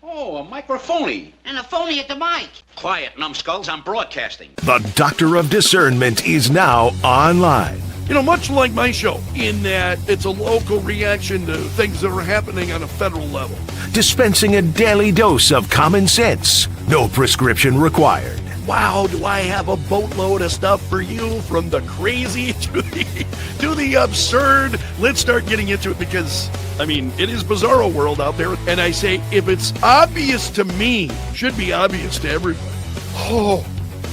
Oh, a microphony. And a phony at the mic. Quiet, numbskulls, I'm broadcasting. The Doctor of Discernment is now online. You know, much like my show, in that it's a local reaction to things that are happening on a federal level. Dispensing a daily dose of common sense. No prescription required. Wow, do I have a boatload of stuff for you, from the crazy to the absurd. Let's start getting into it because, I mean, it is bizarro world out there. And I say, if it's obvious to me, should be obvious to everybody. Oh,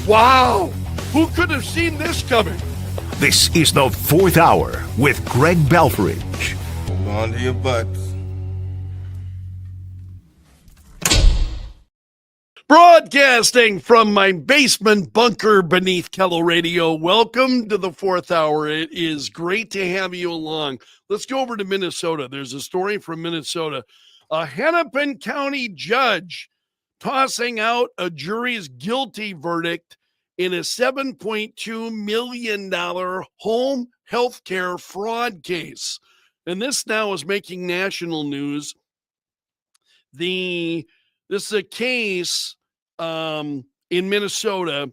wow. Who could have seen this coming? This is the Fourth Hour with Greg Belfrage. Hold on to your butts. Broadcasting from my basement bunker beneath Kello Radio. Welcome to the Fourth Hour. It is great to have you along. Let's go over to Minnesota. There's a story from Minnesota. A Hennepin County judge tossing out a jury's guilty verdict in a $7.2 million home health care fraud case. And this now is making national news. This is a case in Minnesota.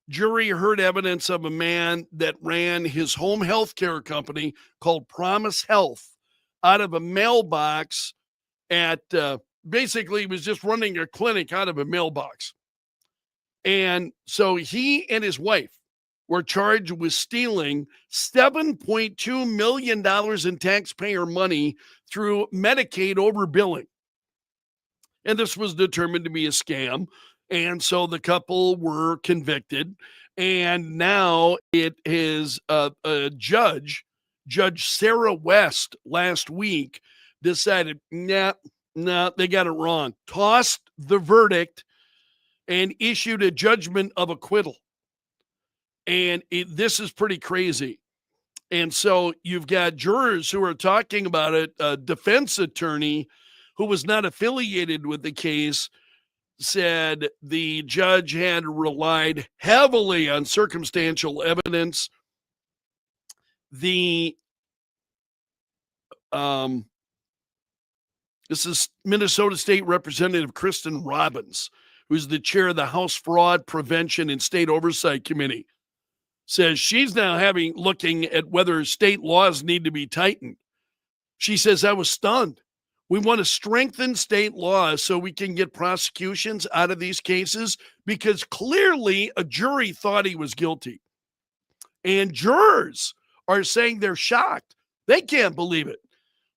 Jury heard evidence of a man that ran his home health care company called Promise Health out of a mailbox at basically he was just running a clinic out of a mailbox. And so he and his wife were charged with stealing $7.2 million in taxpayer money through Medicaid overbilling. And this was determined to be a scam. And so the couple were convicted. And now it is a judge, Judge Sarah West, last week decided, nah, they got it wrong. Tossed the verdict and issued a judgment of acquittal. And this is pretty crazy. And so you've got jurors who are talking about it. A defense attorney who was not affiliated with the case said the judge had relied heavily on circumstantial evidence. This is Minnesota State Representative Kristen Robbins, who's the chair of the House Fraud Prevention and State Oversight Committee, says she's now looking at whether state laws need to be tightened. She says, I was stunned. We want to strengthen state laws so we can get prosecutions out of these cases because clearly a jury thought he was guilty. And jurors are saying they're shocked. They can't believe it.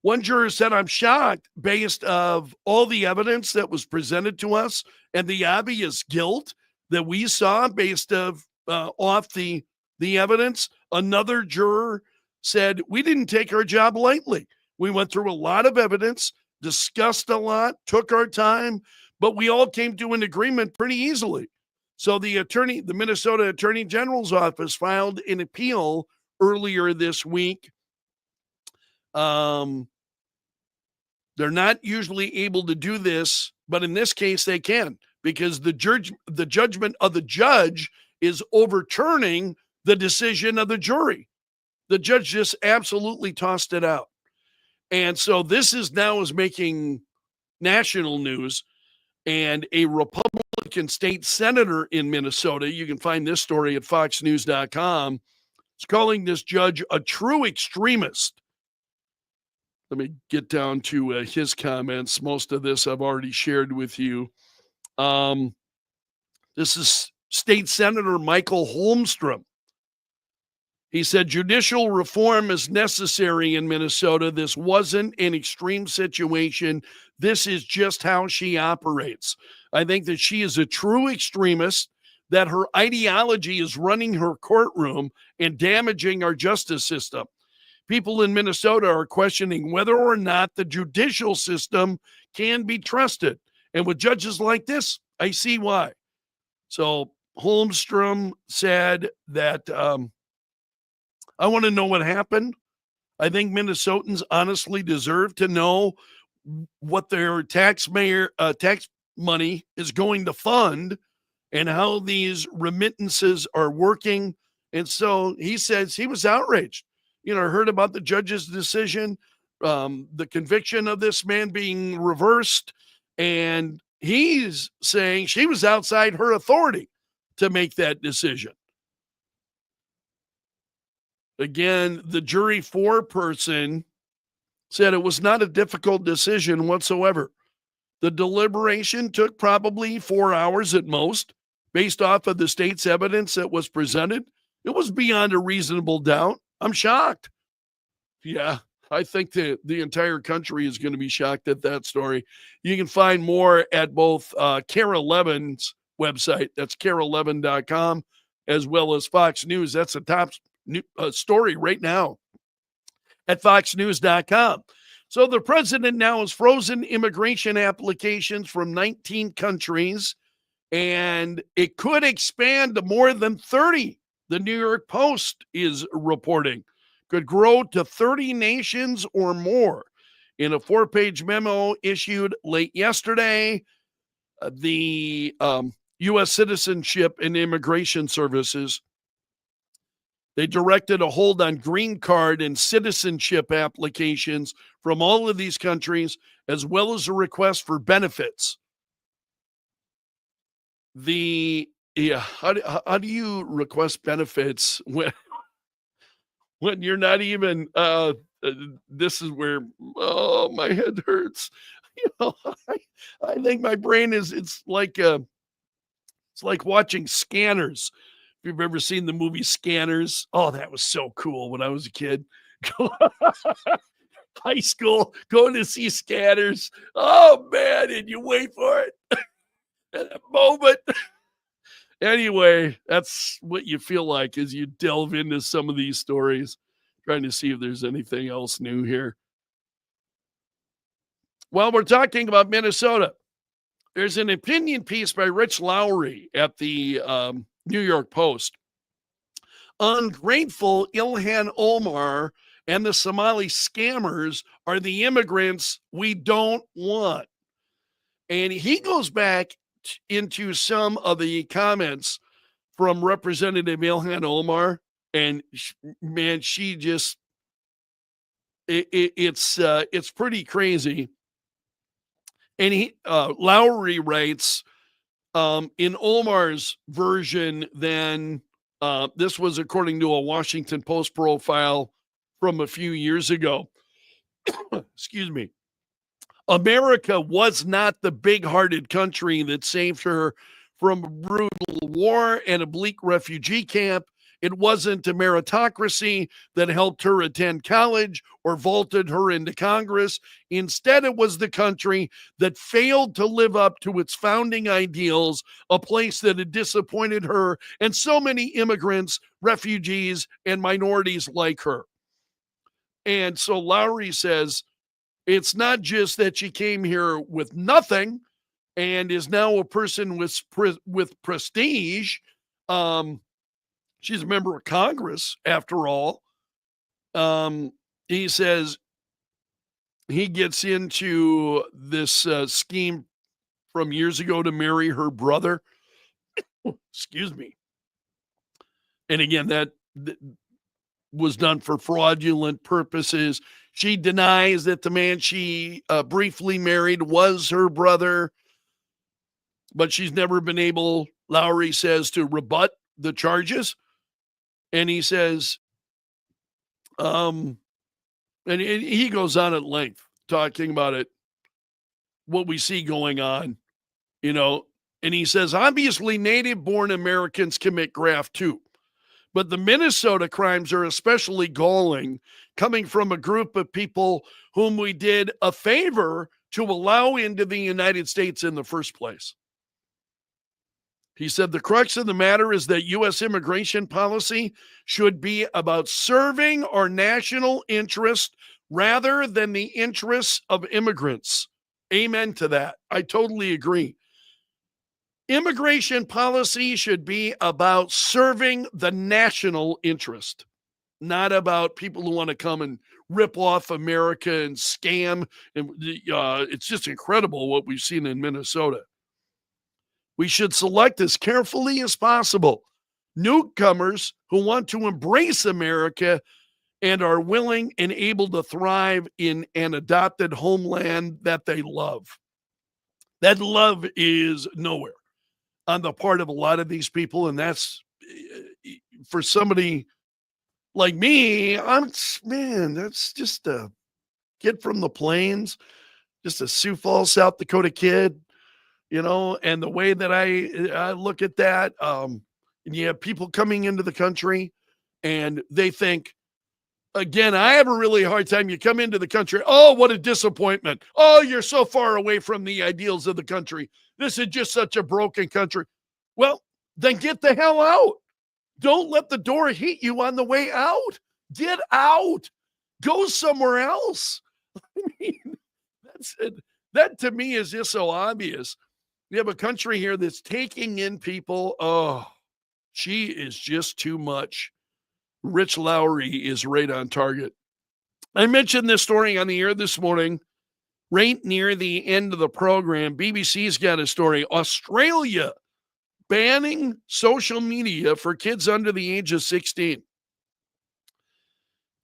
One juror said, I'm shocked based of all the evidence that was presented to us and the obvious guilt that we saw based off the evidence. Another juror said, we didn't take our job lightly. We went through a lot of evidence, discussed a lot, took our time, but we all came to an agreement pretty easily. So the Minnesota Attorney General's office filed an appeal earlier this week. They're not usually able to do this, but in this case they can because the judgment of the judge is overturning the decision of the jury. The judge just absolutely tossed it out. And so this is making national news. And a Republican state senator in Minnesota, you can find this story at foxnews.com, is calling this judge a true extremist. Let me get down to his comments. Most of this I've already shared with you. This is State Senator Michael Holmstrom. He said, judicial reform is necessary in Minnesota. This wasn't an extreme situation. This is just how she operates. I think that she is a true extremist, that her ideology is running her courtroom and damaging our justice system. People in Minnesota are questioning whether or not the judicial system can be trusted. And with judges like this, I see why. So Holmstrom said that I want to know what happened. I think Minnesotans honestly deserve to know what their tax money is going to fund and how these remittances are working. And so he says he was outraged. Heard about the judge's decision, the conviction of this man being reversed, and he's saying she was outside her authority to make that decision. Again, the jury foreperson said it was not a difficult decision whatsoever. The deliberation took probably 4 hours at most, based off of the state's evidence that was presented. It was beyond a reasonable doubt. I'm shocked. Yeah, I think the entire country is going to be shocked at that story. You can find more at both Kara Levin's website, that's kara11.com, as well as Fox News. That's the top story right now at foxnews.com. So the president now has frozen immigration applications from 19 countries, and it could expand to more than 30. The New York Post is reporting could grow to 30 nations or more. In a 4-page memo issued late yesterday, the U.S. Citizenship and Immigration Services, they directed a hold on green card and citizenship applications from all of these countries, as well as a request for benefits. How do you request benefits when you're not even this is where my head hurts. I think my brain is it's like watching Scanners. If you've ever seen the movie Scanners, oh, that was so cool when I was a kid. High school, going to see Scanners. Oh man, and you wait for it. At that moment. Anyway, that's what you feel like as you delve into some of these stories, trying to see if there's anything else new here. Well, we're talking about Minnesota. There's an opinion piece by Rich Lowry at the New York Post. Ungrateful Ilhan Omar and the Somali scammers are the immigrants we don't want. And he goes back into some of the comments from Representative Ilhan Omar, and man, she just it's pretty crazy. And Lowry writes, in Omar's version, then this was according to a Washington Post profile from a few years ago. Excuse me. America was not the big-hearted country that saved her from a brutal war and a bleak refugee camp. It wasn't a meritocracy that helped her attend college or vaulted her into Congress. Instead, it was the country that failed to live up to its founding ideals, a place that had disappointed her and so many immigrants, refugees, and minorities like her. And so Lowry says, it's not just that she came here with nothing and is now a person with prestige. She's a member of Congress, after all. He says he gets into this scheme from years ago to marry her brother. Excuse me. And again, that was done for fraudulent purposes. She denies that the man she briefly married was her brother, but she's never been able, Lowry says, to rebut the charges. And he says, and he goes on at length talking about it, what we see going on, and he says, obviously native-born Americans commit graft too. But the Minnesota crimes are especially galling, coming from a group of people whom we did a favor to allow into the United States in the first place. He said the crux of the matter is that U.S. immigration policy should be about serving our national interest rather than the interests of immigrants. Amen to that. I totally agree. Immigration policy should be about serving the national interest, not about people who want to come and rip off America and scam. And it's just incredible what we've seen in Minnesota. We should select as carefully as possible newcomers who want to embrace America and are willing and able to thrive in an adopted homeland that they love. That love is nowhere on the part of a lot of these people. And that's for somebody like me, that's just a kid from the plains, just a Sioux Falls, South Dakota kid, and the way that I look at that, and you have people coming into the country and they think, again, I have a really hard time. You come into the country, oh, what a disappointment. Oh, you're so far away from the ideals of the country. This is just such a broken country. Well, then get the hell out. Don't let the door hit you on the way out. Get out. Go somewhere else. I mean, that's it. That to me is just so obvious. We have a country here that's taking in people. Oh, she is just too much. Rich Lowry is right on target. I mentioned this story on the air this morning, right near the end of the program. BBC's got a story. Australia banning social media for kids under the age of 16.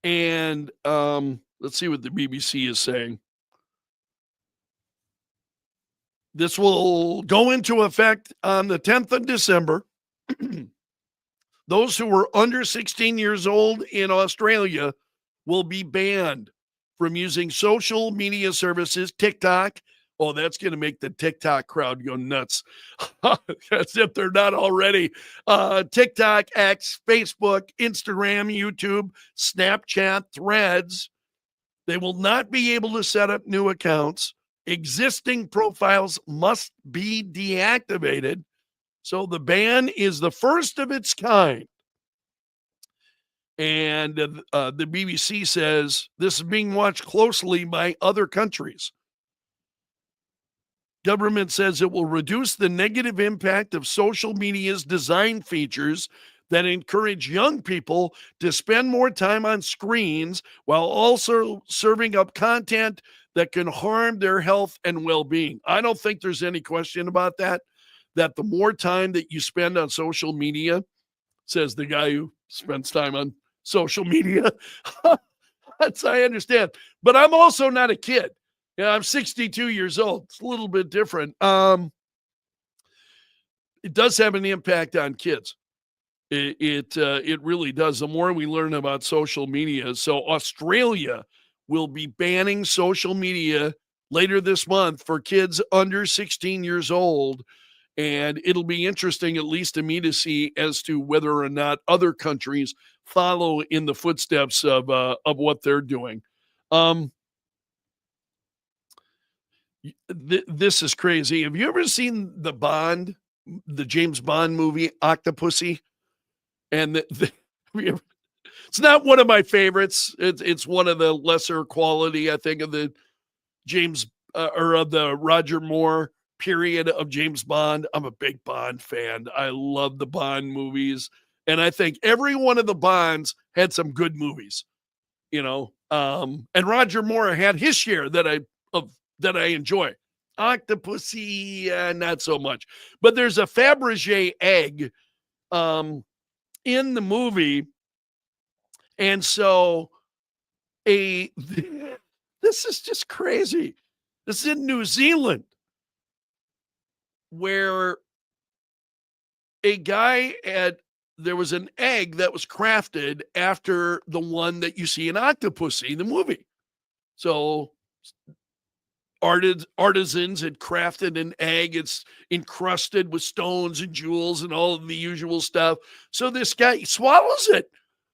And let's see what the BBC is saying. This will go into effect on the 10th of December. Those who were under 16 years old in Australia will be banned from using social media services, TikTok. Oh, that's going to make the TikTok crowd go nuts. As if they're not already. TikTok, X, Facebook, Instagram, YouTube, Snapchat, Threads. They will not be able to set up new accounts. Existing profiles must be deactivated. So the ban is the first of its kind. And the BBC says this is being watched closely by other countries. Government says it will reduce the negative impact of social media's design features that encourage young people to spend more time on screens while also serving up content that can harm their health and well-being. I don't think there's any question about that the more time that you spend on social media, says the guy who spends time on social media. That's, I understand. But I'm also not a kid. I'm 62 years old. It's a little bit different. It does have an impact on kids. It really does. The more we learn about social media. So Australia will be banning social media later this month for kids under 16 years old. And it'll be interesting, at least to me, to see as to whether or not other countries follow in the footsteps of what they're doing. This is crazy. Have you ever seen the James Bond movie, Octopussy? And it's not one of my favorites. It's one of the lesser quality, I think, of the James or of the Roger Moore period of James Bond. I'm a big Bond fan. I love the Bond movies. And I think every one of the Bonds had some good movies, and Roger Moore had his share that I enjoy. Octopussy, not so much. But there's a Fabergé egg in the movie. And so this is just crazy. This is in New Zealand, where there was an egg that was crafted after the one that you see in Octopussy, the movie. So artisans had crafted an egg. It's encrusted with stones and jewels and all of the usual stuff. So this guy swallows it.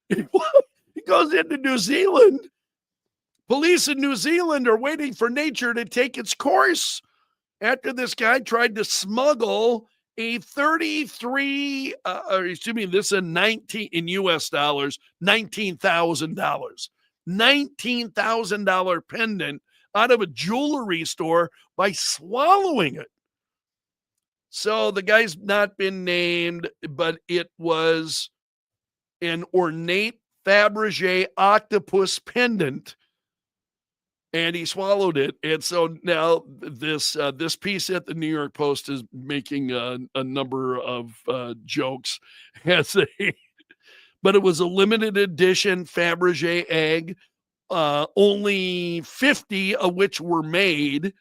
He goes into New Zealand. Police in New Zealand are waiting for nature to take its course after this guy tried to smuggle a 33, this is 19 in US dollars, $19,000. $19,000 pendant out of a jewelry store by swallowing it. So the guy's not been named, but it was an ornate Fabergé octopus pendant, and he swallowed it. And so now this piece at the New York Post is making a number of jokes. But it was a limited edition Fabergé egg, only 50 of which were made.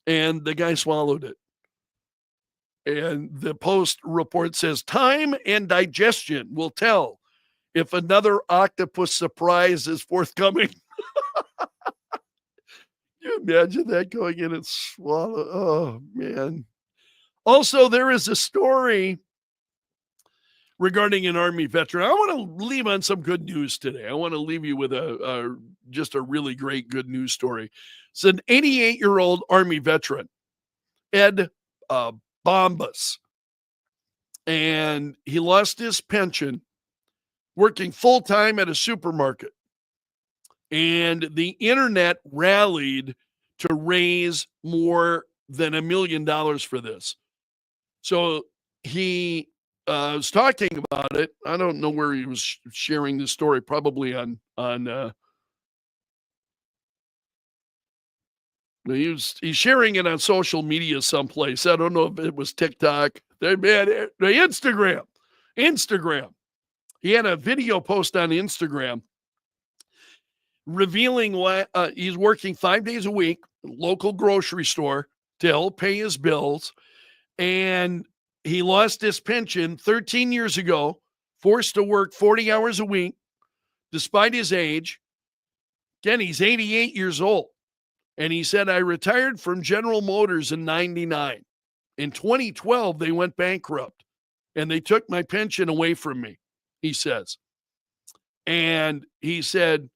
and the guy swallowed it. And the Post report says time and digestion will tell if another octopus surprise is forthcoming. You imagine that going in and swallow? Oh, man. Also, there is a story regarding an Army veteran. I want to leave on some good news today. I want to leave you with just a really great good news story. It's an 88-year-old Army veteran, Ed Bombas, and he lost his pension working full-time at a supermarket. And the internet rallied to raise more than $1 million for this. So he was talking about it. I don't know where he was sharing this story, probably on he's sharing it on social media someplace. I don't know if it was TikTok. The Instagram. He had a video post on Instagram revealing why he's working 5 days a week, local grocery store to help pay his bills. And he lost his pension 13 years ago, forced to work 40 hours a week, despite his age. Again, he's 88 years old. And he said, I retired from General Motors in 99. In 2012, they went bankrupt and they took my pension away from me, he says. And he said,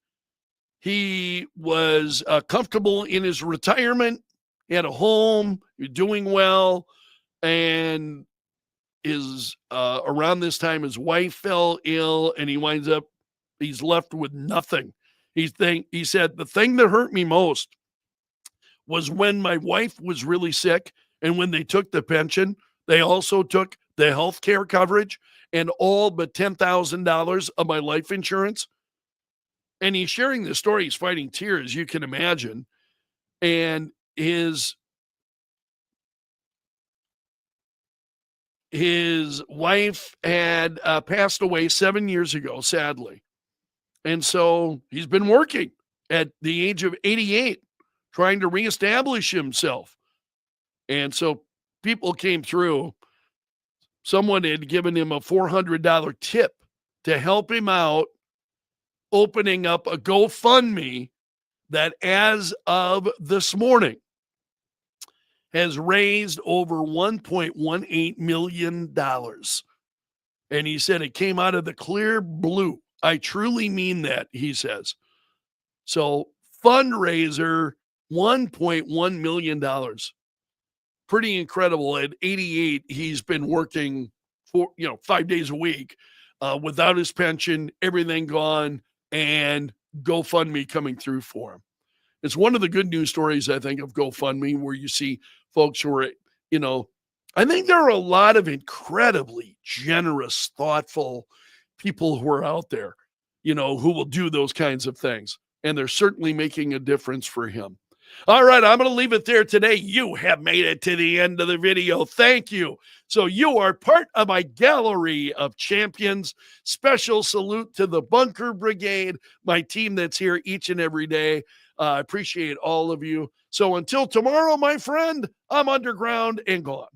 he was comfortable in his retirement. He had a home, doing well, and around this time his wife fell ill, and he's left with nothing. He said the thing that hurt me most was when my wife was really sick, and when they took the pension, they also took the health care coverage and all but $10,000 of my life insurance. And he's sharing this story. He's fighting tears, you can imagine. And his wife had passed away 7 years ago, sadly. And so he's been working at the age of 88, trying to reestablish himself. And so people came through. Someone had given him a $400 tip to help him out, opening up a GoFundMe that as of this morning has raised over $1.18 million. And he said it came out of the clear blue. I truly mean that, he says. So fundraiser, $1.1 million. Pretty incredible. At 88, he's been working 5 days a week without his pension, everything gone, and GoFundMe coming through for him. It's one of the good news stories, I think, of GoFundMe, where you see folks who are, I think there are a lot of incredibly generous, thoughtful people who are out there, who will do those kinds of things. And they're certainly making a difference for him. All right, I'm going to leave it there today. You have made it to the end of the video. Thank you. So you are part of my gallery of champions. Special salute to the Bunker Brigade, my team that's here each and every day. I appreciate all of you. So until tomorrow, my friend, I'm underground and gone.